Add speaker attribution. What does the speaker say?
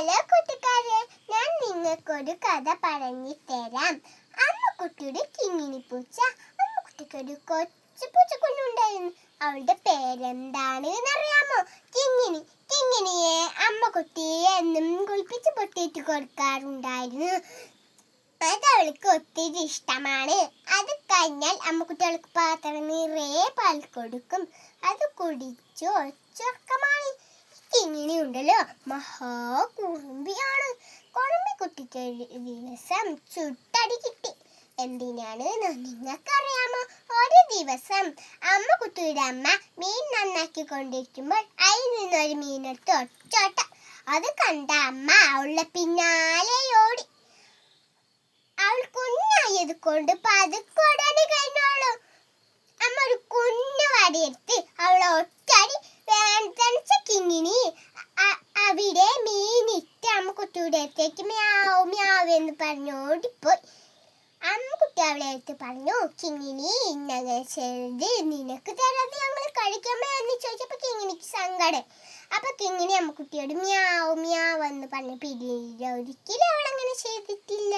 Speaker 1: Hello കൂട്ടുകാരെ, ഞാൻ നിങ്ങൾക്കൊരു കഥ പറഞ്ഞു തരാം. അമ്മുക്കുട്ടിയുടെ കിങ്ങിണി പൂച്ച. അമ്മുക്കുട്ടിക്ക് ഒരു കൊച്ചു പൂച്ചക്കുഞ്ഞുണ്ടായിരുന്നു. അവളുടെ പേരെന്താണ് എന്നറിയാമോ? കിങ്ങിണി. കിങ്ങിണിയെ അമ്മക്കുട്ടി എന്നും കുളിപ്പിച്ച് പൊട്ടിയിട്ട് കൊടുക്കാറുണ്ടായിരുന്നു. അത് അവൾക്ക് ഒത്തിരി ഇഷ്ടമാണ്. അത് കഴിഞ്ഞാൽ അമ്മക്കുട്ടി അവൾക്ക് പാത്രം നിറയെ പാൽ കൊടുക്കും. അത് കുടിച്ചു ഒച്ചുറക്കമാണ്. കിങ്ങിണി ഉണ്ടല്ലോ, മഹാകുറുമ്പിയാണ്. കുറുമ്പിക്കുട്ടിക്ക് ഒരു ദിവസം ചുട്ടടി കിട്ടി. എന്തിനാണ് നിങ്ങൾക്കറിയാമോ? ഒരു ദിവസം അമ്മക്കുട്ടിയുടെ അമ്മ മീൻ നന്നാക്കി കൊണ്ടിരിക്കുമ്പോൾ അതിൽ നിന്നൊരു മീനെടുത്ത് ഒറ്റോട്ട. അത് കണ്ട അമ്മ അവളുടെ പിന്നാലെ ഓടി. അവൾ കുഞ്ഞായത് കൊണ്ട് പതുക്കൊടനെ കഴിഞ്ഞോളൂ. അമ്മ ഒരു കുഞ്ഞു വടിയെടുത്ത് അവളെ ഒറ്റടി വേദനിച്ച കിങ്ങിണി അവിടെ മീനിട്ട് അമ്മക്കുട്ടിയുടെ അടുത്തേക്ക് മ്യാവ് മ്യാവ് എന്ന് പറഞ്ഞോടിപ്പോയി. അമ്മക്കുട്ടി അവളെ അടുത്ത് പറഞ്ഞു, കിങ്ങിണി ഇന്നങ്ങനെ ചെയ്ത് നിനക്ക് തരാതെ ഞങ്ങൾ കഴിക്കാമോ എന്ന് ചോദിച്ചപ്പോൾ കിങ്ങിണിക്ക് സങ്കടം. അപ്പൊ കിങ്ങിണി അമ്മക്കുട്ടിയോട് മ്യാവ് മ്യാവ് എന്ന് പറഞ്ഞ് പിടിയില്ല. ഒരിക്കലും അവൾ അങ്ങനെ ചെയ്തിട്ടില്ല.